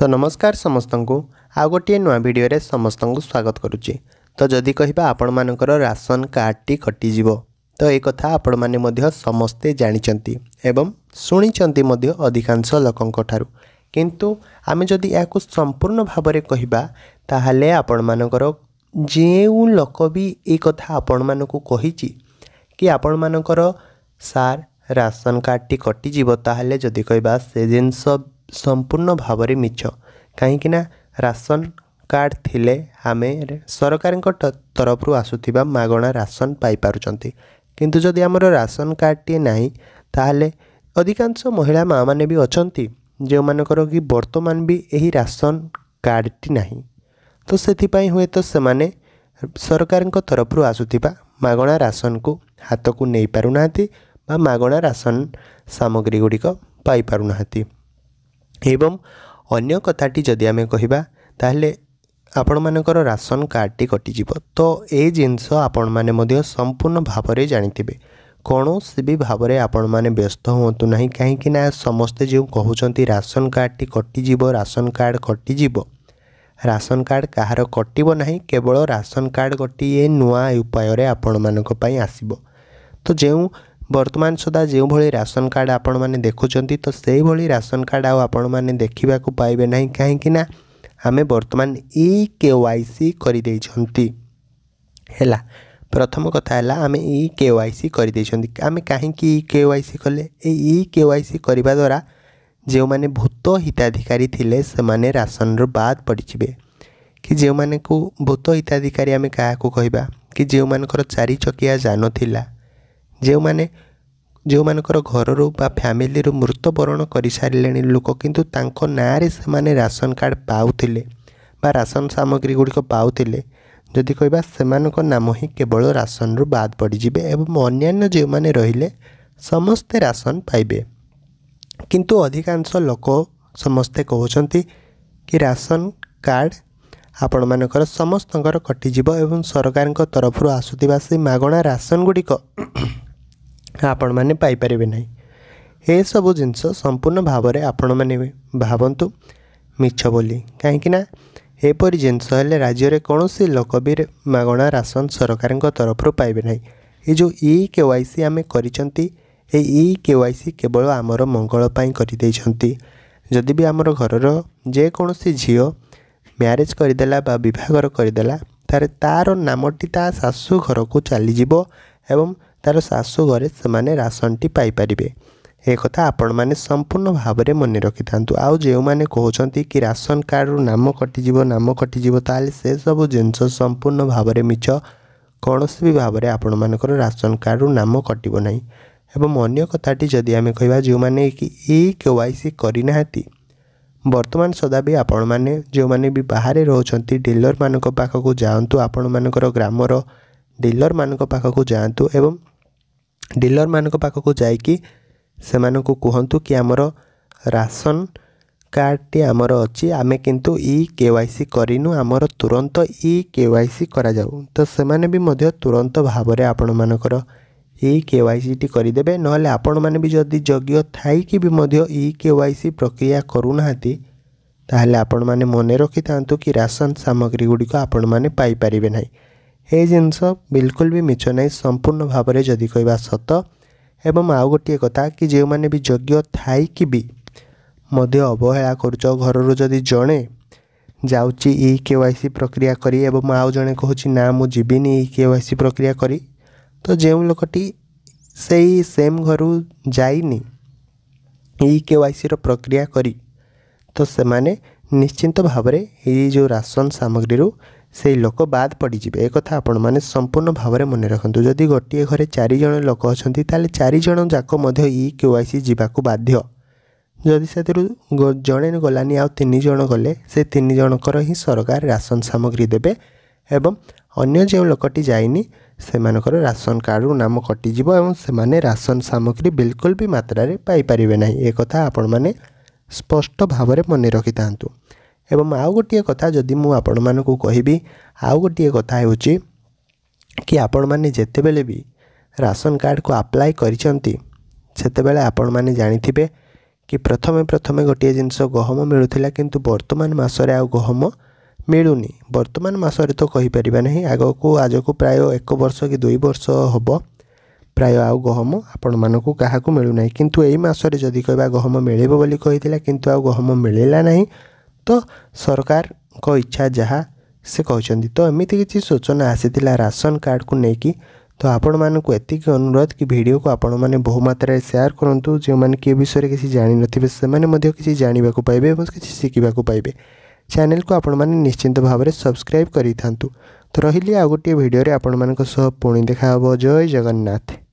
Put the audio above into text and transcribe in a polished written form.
तो नमस्कार समस्त को आउ गोटे नुआ भिडियो रे समस्त को स्वागत करुच्ची। तो जदि कहबा आपण मानकर राशन कार्ड टी कटिजिव तो ये कथा आपण माने मध्य समस्ते जानिचंती एवं शुणिचंती मध्य अधिकांश लोकंक ठारू। किंतु आमे जदि याकु संपूर्ण भाबरे कहबा ताहाले आपण मानकर जेउ लोक भी ए कथा आपण मानकु कहिची कि आपण मानकर सार राशन कार्ड टी कटिजिव ताहाले जदि कहबा से जिनस संपूर्ण भावरे मिछ। कहीं राशन कार्ड थिले आमे सरकार तरफ आसुथिबा मागणा राशन पाई पारुचंती। किंतु जदि हमर राशन कार्ड टी नाही ताहाले अधिकांश महिला माँ माने भी अछंती जो मानकर कि वर्तमान भी यही राशन कार्ड टी नाही। तो सेथिपाई हुए तो सेमाने सरकार तरफ आसुथिबा मागणा राशन को हाथ को नहीं पारुनाहांती बा मागणा राशन सामग्री गुड़िक पाई पारुनाहांती। एवं अन्य कथाटी जदि आमे कहिबा ताहले आपण मानकर राशन कार्ड टी कटिजिव तो ए जिनस आपण माने मध्य संपूर्ण भावरे जानिथिबे। कौनसी भी भावरे आपण माने व्यस्त होतु नहीं कहीं ना समस्ते जो कहउचंती राशन कार्ड टी कटिजिव राशन कार्ड कटिजिव। राशन कार्ड कहार कटिबो नहीं केवल राशन कार्ड गोटे नुआ उपाय रे आपण मानक पई आसीबो। तो जेउ वर्तमान सुधा जो भली राशन कार्ड आपण माने देखुचंती तो से भली राशन कार्ड आपण माने देखिबा को पाइबे नहीं कहीं ना आमे वर्तमान ई केवाईसी करि देइछंती हैला। प्रथम कथा हैला आमे ई केवाईसी करि देइछंती। आमे काहे कि ई केवाईसी कले ई केवाईसी करबा द्वारा जो माने भूत हिताधिकारी थिले से माने राशन रो बाद पड़िजिबे। कि जो माने को भूत हिताधिकारी आमे काहा को कहबा कि जो मानकर 4 चकिया जान थिला जो मानकर घर बा फैमिली रो मृत्युवरण कर सारे लोक किंतु तांको नारे से माने राशन कार्ड पाउथिले बा राशन सामग्री गुड़िक पाउथिले जदि कहबा सेमानक नाम ही केवल राशन रो बाद पड़िजिबे एवं अन्यान्य जो माने रहिले समस्ते राशन पाइबे। किंतु अधिकांश लोक समस्ते कहउचंती कि राशन कार्ड आपण मानकर समस्तंकर कटिजिव एवं सरकार तरफ आसुथिबा से मागणा राशन गुड़िक आपण माने पाई परिबे नहीं। ए सब जिनस संपूर्ण भावरे आपण माने भावंतु मिछ बोली कहीं ना एपरी जिनस हेले राज्य रे कौनसी लोक भी मागणा राशन सरकार तरफ पाइबे नहीं। ये जो ई केवाईसी आमे करिसंती ए ई केवाईसी केवल आमर मंगल पाई करि देइछंती। जदि भी आमर घरर जे कौनसी झियो मैरेज करदेला बा विवाहर करदेला तार नामटी ता सासू घर को चली जीवो एवं तार सासू घरे से राशन टी पाई परिबे। ए कथा आपण माने संपूर्ण भावरे मन रखि थांतु। आउ जे माने कहउचंती कि राशन कार्ड रो नाम कटिजिवो ताले से सब जिनस संपूर्ण भावरे मिछ। कौनसी भी भावरे आपण मानकर राशन कार्ड रो नाम कटिबो नहीं। एवं अन्य कथाटी जदि आमे कहबा जो माने कि ई केवाईसी करिनाहाती वर्तमान सदा भी आपण माने जो माने भी बाहर रोचंती डीलर मानक पाखकु जाआंतु आपण मानकर ग्रामर डीलर मानक पाखकु जाआंतु एवं डीलर मानक पाखकु जाइकी सेमानकु कहंतु कि आमर राशन कार्ड टी आमर अछि आमे किंतु ई केवाईसी करिनु आमर तुरंत ई केवाईसी करा जाऊ। तो सेमाने भी मध्य तुरंत भावरे आपण मानकर ई केवाईसी टी करिदेबे। नहले आपण माने भी जदि योग्य थाई कि भी मध्य ई केवाईसी प्रक्रिया करूनाहाती ताहले आपण माने मने रखि थांतु कि राशन सामग्री गुड़िक आपण माने पाई परिबे नाही। ए जिनस बिल्कुल भी मिछ नहीं संपूर्ण भावरे जदि कहबा सत। एवं आउ गोटे कथा कि जो माने भी योग्य थाई कि भी मध्य अवहेला करूच घर जदि जड़े जाउची ई केवाईसी प्रक्रिया करी एवं आउ जड़े कहूँ ना मु जीविनी ई केवाईसी प्रक्रिया करी तो जो लोकटी से सेम घर जाइनी ई केवाईसी रो प्रक्रिया करी तो से माने निश्चिंत भावरे ये जो राशन सामग्री रो से लोक बाद पड़िजिबे। एक कथा आपण माने संपूर्ण भावरे मन रखंतु। जदि गोटे घरे 4 जण लोक अछंती ताले 4 जण जाक मध्य ई केवाईसी जीवाकू बाध्य। जदि से जड़े गलानी आउ 3 जण गले से 3 जनकर ही सरकार राशन सामग्री देबे एवं अन्य जो लोकटी जाइनी सेमानकर राशन कार्ड नाम कटिजिव एवं सेमाने राशन सामग्री बिल्कुल भी मात्रा रे पाई परिबे नाही। ए कथा आपण माने स्पष्ट भावरे मन रखि थांतु। एवं आउ गोटे कथा जदि मु आपण मानकु कहिबी आउ गोटे कथा हेउची कि आपण माने जेतेबेले भी राशन कार्ड को अप्लाई करिसंती सेतेबेले आपण माने जानिथिबे कि प्रथमे गोटे जिनस गहम मिलूला किंतु वर्तमान मासरे आ गहम मिलूनी। वर्तमान मासरे तो कहीपर ना आग को प्राय 1 वर्ष कि 2 वर्ष हम प्राय आउ गहम आपण मानक क्या मिलूना किंतु यही मासरे जदि कहबा गहम मिले बोली कही किंतु आउ गहम मिलला नहीं तो सरकार को इच्छा जहाँ से कहते। तो एमती किसी सूचना आसीला राशन कार्ड को लेकिन तो आपण मानक एतिक अनुरोध कि वीडियो को आपण मैंने बहु मात्रा शेयर करूँ जो मैंने कि विषय किसी जानी नथिबे से किसी जानवा पाइबे और किसी शिखा पाइबे। चैनल को आपण मैंने निश्चिंत भाव में सब्सक्राइब करि थांतु। तो रही आ गोटे वीडियो रे आपण मानक सह पुणी देखा हबो। जय जगन्नाथ।